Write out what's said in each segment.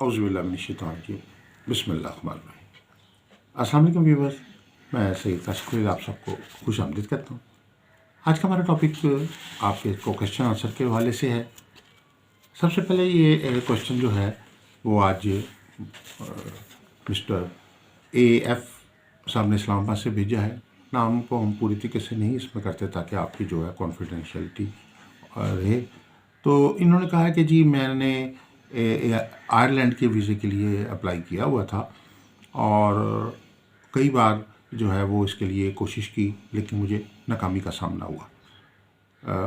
औज़ुबिल्लाहि मिनश्शैतानिर्रजीम बिस्मिल्लाहिर्रहमानिर्रहीम। अस्सलाम वालेकुम व्यूअर्स, मैं सैयद ताशिक़ आप सबको खुश आमदीद कहता हूँ। आज का हमारा टॉपिक आपके क्वेश्चन आंसर के हवाले से है। सबसे पहले ये क्वेश्चन जो है वो आज मिस्टर AF साहब ने इस्लामाबाद से भेजा है। नाम को हम पूरी तरीके से नहीं इसमें करते ताकि आपकी जो है कॉन्फिडेंशियलिटी रहे। तो इन्होंने कहा है कि जी मैंने आयरलैंड के वीज़े के लिए अप्लाई किया हुआ था और कई बार जो है वो इसके लिए कोशिश की, लेकिन मुझे नाकामी का सामना हुआ।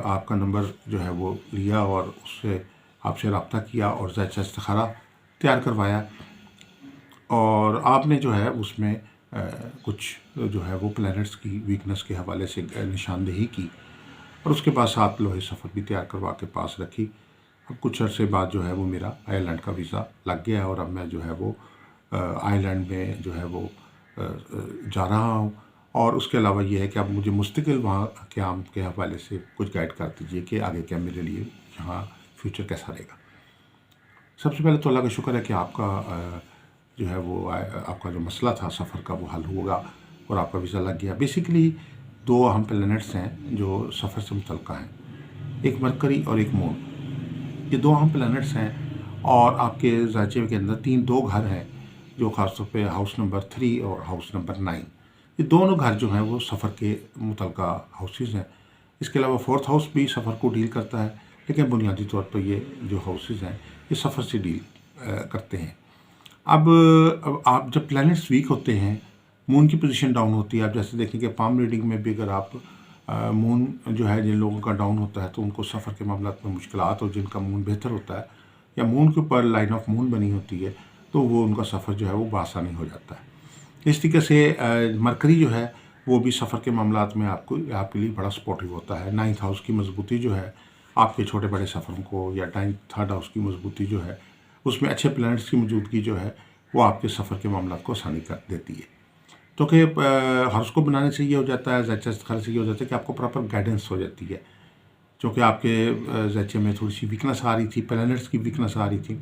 आपका नंबर जो है वो लिया और उससे आपसे रब्ता किया और ज़ायचा इस्तिखारा तैयार करवाया और आपने जो है उसमें कुछ जो है वो प्लैनेट्स की वीकनेस के हवाले से निशानदेही की और उसके बाद 7 लोहे सफ़र भी तैयार करवा के पास रखी। अब कुछ अरसे बाद जो है वो मेरा आयरलैंड का वीज़ा लग गया है और अब मैं जो है वो आयरलैंड में जो है वो जा रहा हूँ। और उसके अलावा ये है कि अब मुझे मुस्तकिल वहाँ क़याम के हवाले से कुछ गाइड कर दीजिए कि आगे क्या मेरे लिए यहाँ फ्यूचर कैसा रहेगा। सबसे पहले तो अल्लाह का शुक्र है कि आपका जो है वो आपका जो मसला था सफ़र का वो हल होगा और आपका वीज़ा लग गया। बेसिकली 2 अहम प्लैनेट्स हैं जो सफ़र से मुतल्लिक़ हैं, एक मरकरी और एक मून। ये 2 अहम प्लैनेट्स हैं और आपके ज़ायचे के अंदर 2 घर हैं जो ख़ासतौर पे हाउस नंबर 3 और हाउस नंबर 9। ये दोनों घर जो हैं वो सफ़र के मुतल्लिक़ा हाउसेस हैं। इसके अलावा 4th हाउस भी सफ़र को डील करता है, लेकिन बुनियादी तौर पर ये जो हाउसेस हैं ये सफ़र से डील करते हैं। अब आप जब प्लैनेट्स वीक होते हैं, मून की पोजीशन डाउन होती है। आप जैसे देखें कि पाम रीडिंग में भी अगर आप मून जो है जिन लोगों का डाउन होता है तो उनको सफ़र के मामलात में मुश्किलात, और जिनका मून बेहतर होता है या मून के ऊपर लाइन ऑफ मून बनी होती है तो वो उनका सफ़र जो है वो बआसानी हो जाता है। इस तरीके से मरकरी जो है वो भी सफ़र के मामलात में आपके लिए बड़ा सपोर्टिव होता है। 9th हाउस की मजबूती जो है आपके छोटे बड़े सफ़रों को, या 3rd हाउस की मजबूती जो है उसमें अच्छे प्लैनेट्स की मौजूदगी जो है वो आपके सफ़र के मामलात को आसानी कर देती है। तो कि हॉरोस्कोप बनाने से ये हो जाता है, ज़ायचा इस्तिखारा से ये हो जाता है कि आपको प्रॉपर गाइडेंस हो जाती है। क्योंकि आपके ज़ायचे में थोड़ी सी वीकनेस आ रही थी, प्लैनेट्स की वीकनेस आ रही थी,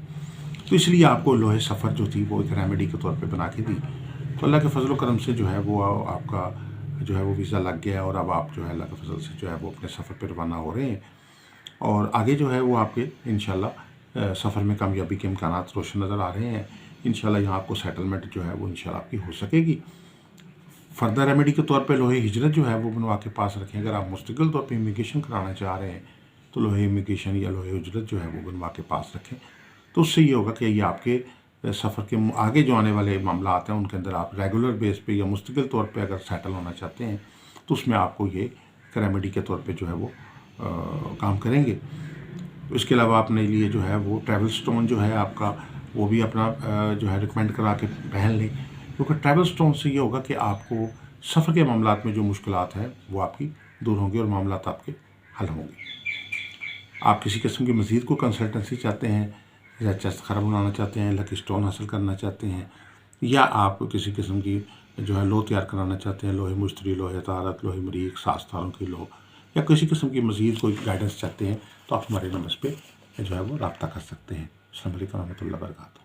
तो इसलिए आपको लोहे सफ़र जो थी वो एक रेमेडी के तौर पे बना के दी। तो अल्लाह के फजल व करम से जो है वो आपका जो है वो वीज़ा लग गया और अब आप जो है अल्लाह के फजल से जो है वो अपने सफ़र पर रवाना हो रहे हैं और आगे जो है वो आपके इंशाल्लाह सफ़र में कामयाबी के इम्कानात रोशन नज़र आ रहे हैं। इंशाल्लाह यहाँ आपको सेटलमेंट जो है वो इंशाल्लाह आपकी हो सकेगी। फर्दर रेमेडी के तौर पे लोहे हिजरत जो है वो बनवा के पास रखें। अगर आप मुस्तकिल तौर पे इमिग्रेशन कराना चाह रहे हैं तो लोहे इमिग्रेशन या लोहे हिजरत जो है वो बनवा के पास रखें। तो उससे ये होगा कि ये आपके सफ़र के आगे जो आने वाले मामला आते हैं उनके अंदर आप रेगुलर बेस पे या मुस्तकिल तौर पे अगर सेटल होना चाहते हैं तो उसमें आपको ये रेमेडी के तौर पे जो है वो काम करेंगे। इसके अलावा अपने लिए जो है वो ट्रैवल स्टोन जो है आपका वो भी अपना जो है रिकमेंड करा के पहन लें, क्योंकि ट्रैवल स्टोन से ये होगा कि आपको सफ़र के मामलात में जो मुश्किलात हैं वो आपकी दूर होंगी और मामलात आपके हल होंगे। आप किसी किस्म की मज़ीद को कंसल्टेंसी चाहते हैं, या इस्तिखारा बनाना चाहते हैं, लकी स्टोन हासिल करना चाहते हैं, या आप किसी किस्म की जो है लो तैयार कराना चाहते हैं, लोहे मुश्तरी, लोहे तारक, लोहे मरीक, सास्तारों की लो, या किसी किस्म की मज़ीद कोई गाइडेंस चाहते हैं तो आप हमारे नंबर पे जो है वो रब्ता कर सकते हैं। अस्सलाम वालेकुम रहमतुल्लाहि व बरकातहू।